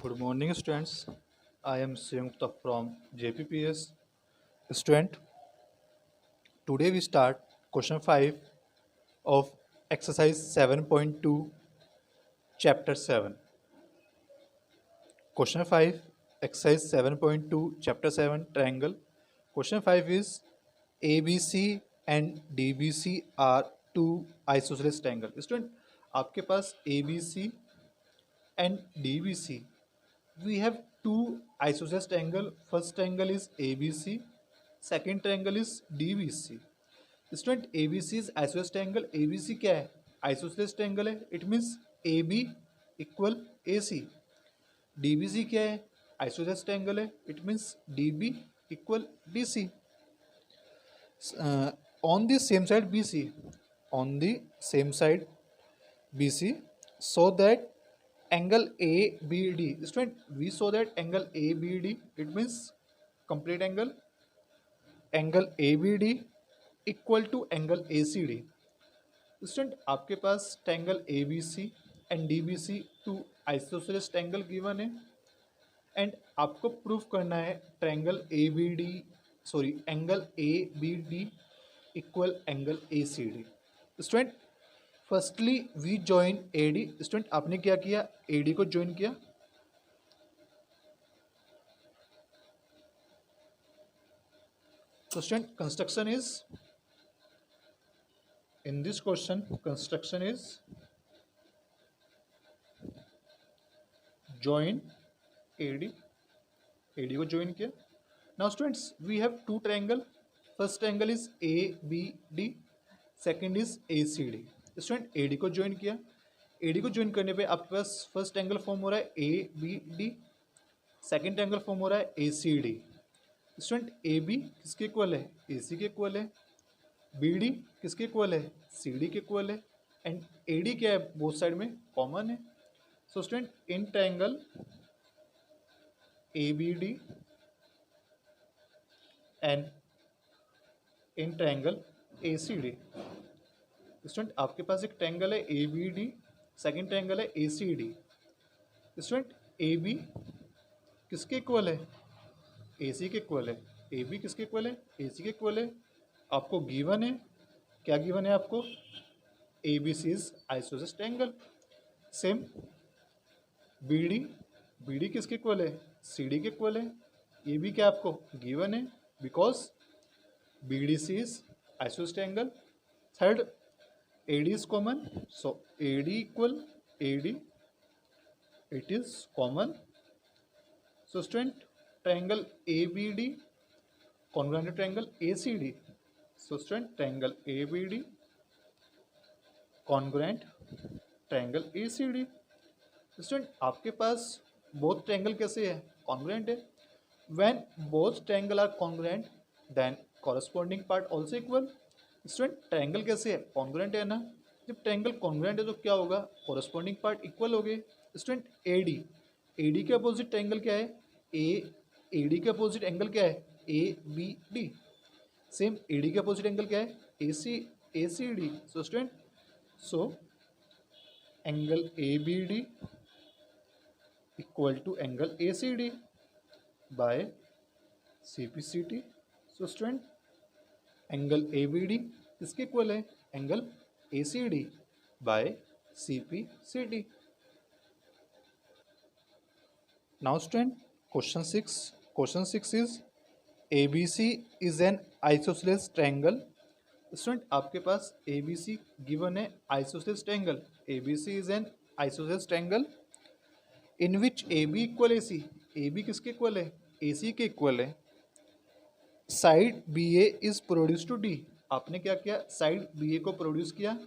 Good morning, students. I am Suyukta from JPPS. Student, today we start question 5 of exercise 7.2, chapter 7. Question 5, exercise 7.2, chapter 7, triangle. Question 5 is ABC and DBC are two isosceles triangle. Student, आपके पास ABC and DBC, we have two isosceles triangle. First triangle is ABC, second triangle is DBC. Student ABC is isosceles triangle. ABC क्या है? Isosceles triangle है. It means AB equal AC. DBC क्या है? Isosceles triangle है. It means DB equal DC. On the same side BC, on the same side BC, so that angle ABD. Student, we saw that angle ABD, it means complete angle ABD equal to angle ACD. Student, आपके पास triangle ABC and DBC two isosceles triangle given है and आपको proof करना है triangle angle ABD equal angle ACD. Student, firstly we join AD. Student, आपने क्या किया? AD को ज्वाइन किया. So student, construction is, in this question construction is join AD को join किया. Now students, we have two triangle. First triangle is ABD, second is ACD. student, AD को join किया. AD को join करने पे आपके पास first triangle form हो रहा है ABD, सेकेंड ट्रायंगल फॉर्म हो रहा है ACD. स्टूडेंट, AB किसके इक्वल है? AC के इक्वल है. BD किसके इक्वल है? CD के इक्वल है. एंड AD क्या है? बोथ साइड में कॉमन है. सो student, in triangle ABD and in triangle ACD. Student, आपके पास एक ट्रायंगल है ABD, सेकेंड ट्रायंगल है ACD. स्टूडेंट, AB किसके इक्वल है? AC के इक्वल है. AB किसके इक्वल है? AC के इक्वल है. आपको गिवन है, क्या गिवन है आपको? ABC is isosceles triangle. Same BD किसके इक्वल है? CD के इक्वल है. ये भी क्या आपको गिवन है, because BDC is isosceles triangle. Third, AD is common, so AD equal AD, it is common. So student, triangle ABD congruent to triangle ACD. So student, triangle ABD congruent triangle ACD. student, आपके पास both triangle कैसे है? congruent है. when both triangle are congruent, then corresponding part also equal. student, triangle कैसे है? congruent है ना. जब triangle congruent है तो क्या होगा? corresponding part equal हो गए. student, AD के अपोजिट ट्रायंगल क्या है? AD के अपोजिट एंगल क्या है? ABD. सेम AD के अपोजिट एंगल क्या है? ACD. So student, so angle ABD equal to angle ACD by CPCT. So student, angle ABD किसके इक्वल है? Angle ACD by CPCT. Now student, question 6 is ABC is an isosceles triangle. Student, आपके पास ABC given है isosceles triangle. ABC is an isosceles triangle in which AB equal AC. AB किसके equal है? AC के equal है. Side BA is produce to D. आपने क्या किया? साइड BA को प्रोड्यूस किया.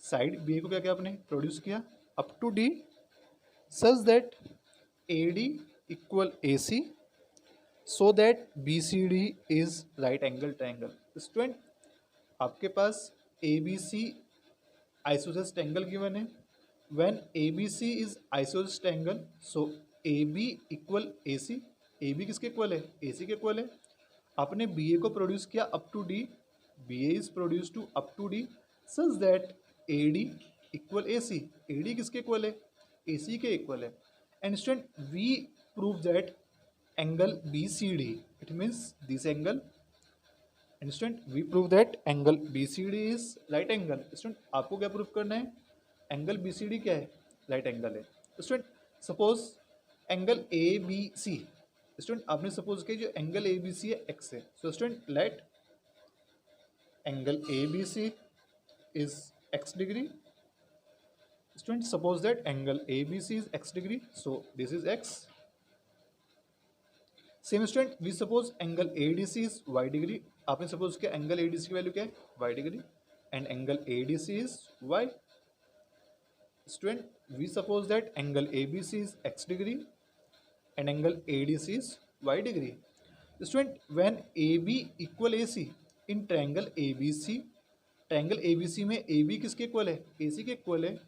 साइड BA को क्या किया आपने? प्रोड्यूस किया up to D, such that AD equal AC, so that BCD is right angle triangle. Student, आपके पास ABC आइसोसेलेस ट्रायंगल गिवन है. when ABC is isosceles triangle, so AB equal AC. AB किसके equal है? AC के equal है. आपने BA को produce किया up to D, BA is produce to up to D, such that AD equal AC. AD किसके equal है? AC के इक्वल है. and student we prove that angle BCD, it means this angle, and student we prove that angle BCD is right angle. student आपको क्या prove करना है, angle BCD क्या है, राइट एंगल है. Student suppose angle ABC, student आपने suppose किया जो एंगल ABC है x है. So student let angle ABC is x degree. Student suppose that angle ABC is x degree, so this is x. Same student we suppose angle ADC is y degree. आपने suppose किया angle ADC की value क्या है, y degree, and angle ADC is y. Student we suppose that angle ABC is x degree and angle ADC is y degree. Student when AB equal AC in triangle ABC, triangle ABC में AB किसके equal है, AC के equal है.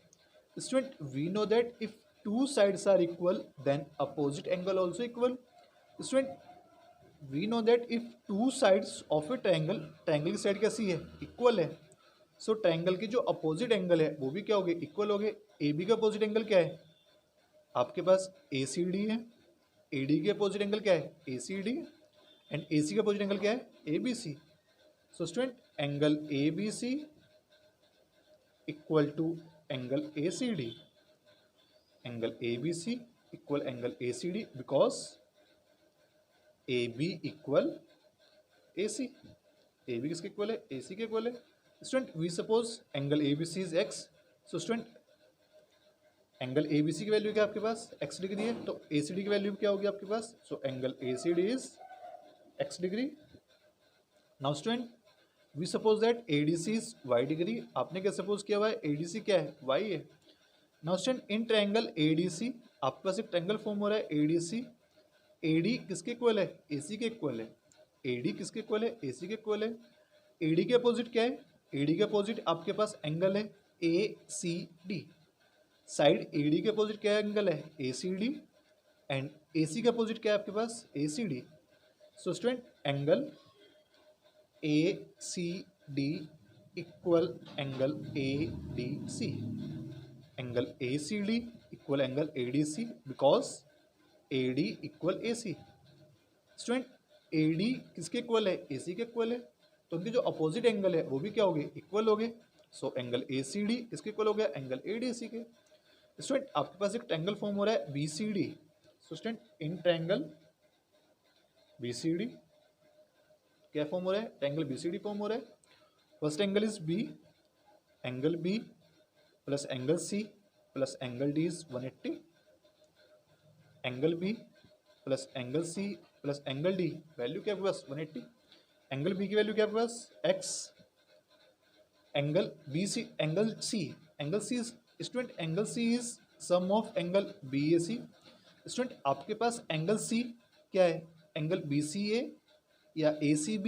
Student we know that if two sides are equal then opposite angle also equal. Student we know that if two sides of a triangle, triangle की side कैसी है, equal है. सो triangle के जो opposite angle है वो भी क्या हो गए, इक्वल हो गए. AB का अपोजिट एंगल क्या है, आपके पास ACD है. AD के अपोजिट एंगल क्या है, ACD, एंड AC का अपोजिट एंगल क्या है, ABC. So student angle ABC equal to angle ACD, angle ABC equal angle ACD because AB equal AC. AB किसके इक्वल है, AC के इक्वल है. Student we suppose angle ABC is x. So student angle ABC की value क्या आपके पास, x degree है, तो ACD की वैल्यू क्या होगी आपके पास. So angle ACD is x degree. Now student we suppose that ADC is y degree. आपने क्या सपोज किया हुआ है, ADC क्या है, y है. Now student in triangle ADC आपके पास एक ट्रायंगल फॉर्म हो रहा है ADC. AD किसके इक्वल है, AC के इक्वल है. AD किसके इक्वल है, AC के इक्वल है. AD के अपोजिट क्या है, AD के अपोजिट आपके पास एंगल है ACD. साइड AD के अपोजिट क्या एंगल है, ACD, एंड AC के अपोजिट क्या है आपके पास, ACD. So student angle ACD equal angle ADC, angle ACD equal angle ADC because AD equal AC. Student AD किसके इक्वल है, AC के इक्वल है, तो उनके जो अपोजिट एंगल है वो भी क्या हो गए, इक्वल हो गए. सो एंगल ACD किसके इक्वल हो गया, एंगल ADC के. स्टूडेंट आपके पास एक ट्रायंगल फॉर्म हो रहा है BCD. So student in triangle BCD क्या फॉर्म हो रहा है, ट्रायंगल BCD फॉर्म हो रहा है. First angle is B, angle B plus angle C plus angle D is 180. Angle B plus angle C plus angle D value क्या आपके पास 180. एंगल B की वैल्यू क्या आपके पास x. Angle BC, angle C, angle C student angle C is sum of angle BAC. Student आपके पास angle C क्या है, एंगल BCA या ACB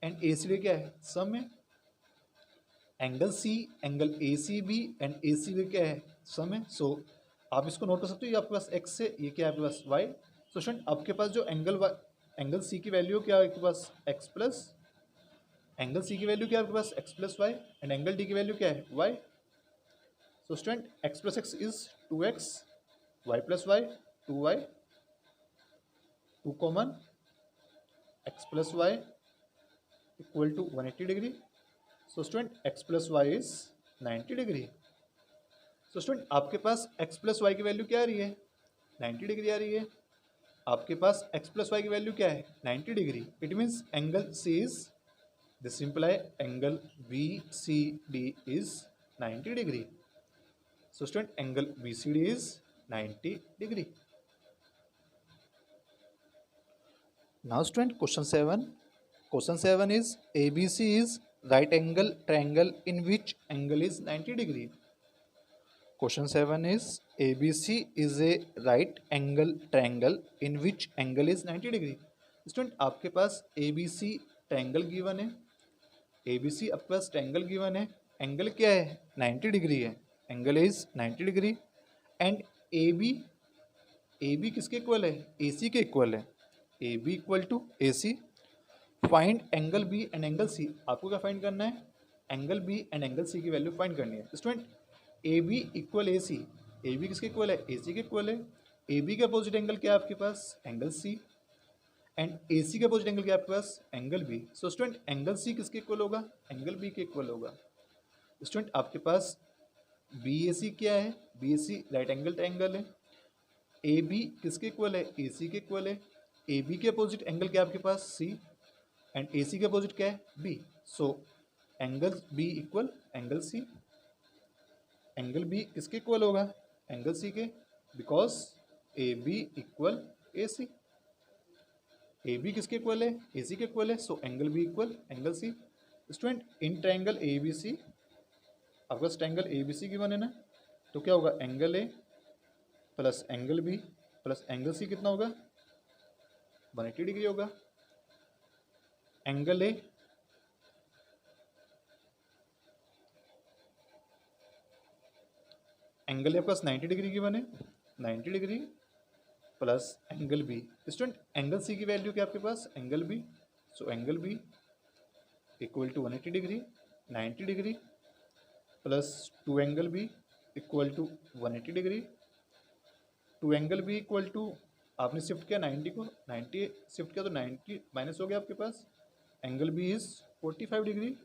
एंड ACD क्या है, सम है. Angle C angle ACB and ACB क्या है, सम है. सो आप इसको नोट कर सकते हो, ये आपके पास x है, ये क्या है आपके पास y. सो स्टूडेंट आपके पास जो एंगल C की वैल्यू क्या है आपके पास x प्लस, एंगल C की वैल्यू क्या है आपके पास x plus y, and angle D की वैल्यू क्या है y. So student x plus x is 2x, y plus y 2y, 2 common, x plus y equal to 180 degree. So student x plus y is 90 degree. So student आपके पास x plus y की value क्या आ रही है, 90 degree आ रही है. आपके पास x प्लस वाई की वैल्यू क्या है, 90 degree. It means angle C is, this imply angle BCD is 90 degree. So student angle BCD is 90 degree. Now student question 7. Question 7 is ABC is right angle triangle in which angle is 90 degree. Question 7 is ABC is a right angle triangle in which angle is 90 degree. Student आपके पास ABC triangle given है, ABC आपके पास triangle given है, angle क्या है 90 degree है, angle is 90 degree. And AB किसके इक्वल है, AC के इक्वल है, AB equal to AC. Find angle B and angle C. आपको क्या फाइंड करना है, angle B and angle C की वैल्यू फाइंड करनी है. Student AB equal AC, AB किसके इक्वल है, AC के इक्वल है, ए बी के अपोजिट एंगल क्या है आपके पास, angle C, and A C के अपोजिट एंगल क्या है आपके पास, angle B. So student angle C किसके इक्वल होगा, एंगल बी के इक्वल होगा। स्टूडेंट आपके पास बी ए सी क्या है, B A C right angle triangle है। ए बी किसके इक्वल है, ए सी के इक्वल है। ए बी के अपोजिट एंगल क्या है आपके पास, सी, एंड ए सी के अपोजिट क्या है, B. So angle B equal angle C. Angle B किसके इक्वल होगा, एंगल सी के, because A B equal A C. A B किसके इक्वल है, ए सी के इक्वल है, so angle B equal angle C. Student in triangle A B C, आपका triangle A B सी की बने ना, तो क्या होगा, angle A plus angle B plus angle C कितना होगा, 180 डिग्री होगा। एंगल ए आपके पास 90 डिग्री की बने, 90 degree plus angle B. Student angle C की वैल्यू क्या आपके पास, angle B, so angle B equal to 180 degree, 90 degree plus 2 angle B equal to 180 degree. 2 angle B equal to, आपने shift किया 90 को, 90 शिफ्ट किया तो 90 माइनस हो गया आपके पास, angle B is 45 degree.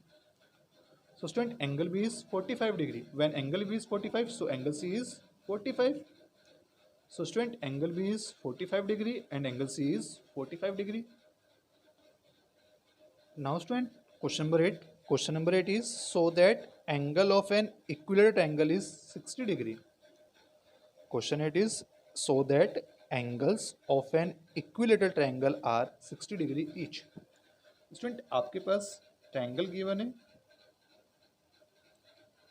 So student angle B is 45 degree, when angle B is 45 so angle C is 45। So student angle B is 45 degree and angle C is 45 degree. Now student question number 8. Question number 8 is so that angle of an equilateral triangle is 60 degree. Question 8 is so that angles of an equilateral triangle are 60 degree each. Student आपके पास triangle given है,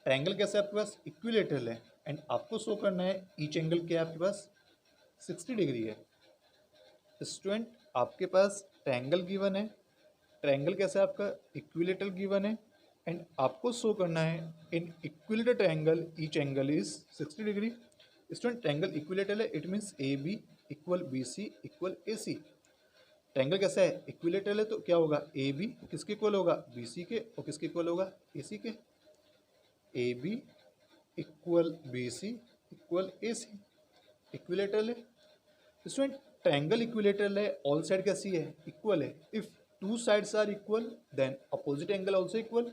triangle कैसे आपके पास equilateral है, and आपको show करना है each angle क्या है आपके पास 60 डिग्री है। स्टूडेंट आपके पास ट्रायंगल गिवन है, ट्रायंगल कैसे आपका इक्विलेटरल गिवन है, एंड आपको शो करना है in equilateral triangle each angle is 60 degree. Student triangle equilateral है, it means A B equal B C equal A C. Triangle कैसा है, इक्विलेटरल है, तो क्या होगा, ए बी किसके इक्वल होगा, बी सी के, और किसके इक्वल होगा, ए सी के। A B equal B C equal A C, equilateral है। स्टूडेंट ट्रायंगल इक्विलेटरल है, ऑल साइड कैसी है, इक्वल है। If two sides are equal then opposite angle also equal.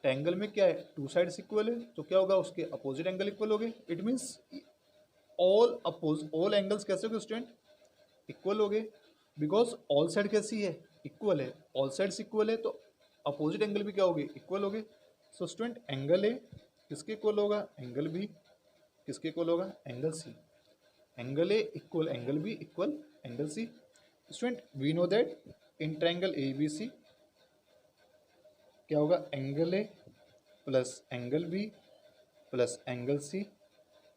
Triangle में क्या है, टू साइड्स इक्वल है, तो क्या होगा, उसके अपोजिट एंगल इक्वल हो गए। इट मीन्स ऑल एंगल्स कैसे हो गए स्टूडेंट, इक्वल हो गए, बिकॉज ऑल साइड कैसी है, इक्वल है। ऑल साइड्स इक्वल है तो अपोजिट एंगल भी क्या हो गए, इक्वल हो गए। सो स्टूडेंट एंगल ए किसके इक्वल होगा, एंगल बी किसके इक्वल होगा, angle C. Angle A equal angle B equal angle C. Student we know that in triangle A B C क्या होगा, angle A plus angle B plus angle C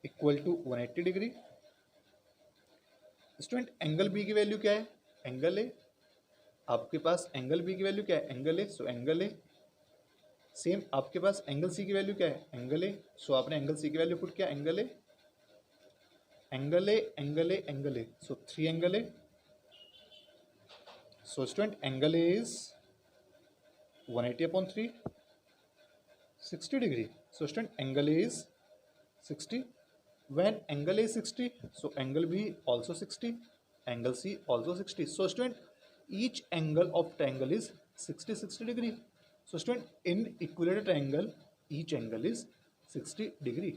equal to 180 degree. Student angle B की value क्या है, angle A, आपके पास angle B की value क्या है, angle A, so angle A. Same आपके पास एंगल सी की वैल्यू क्या है, एंगल ए, सो आपने एंगल सी की वैल्यू पुट किया, angle A, angle A, angle A, angle A, so 3 angle A. So student angle A is 180/3, 60 degree. So student angle A is 60। When angle A is 60, so angle B also 60, angle C also 60. So student, each angle of triangle is 60 degree. So student, in equilateral triangle, each angle is 60 degree.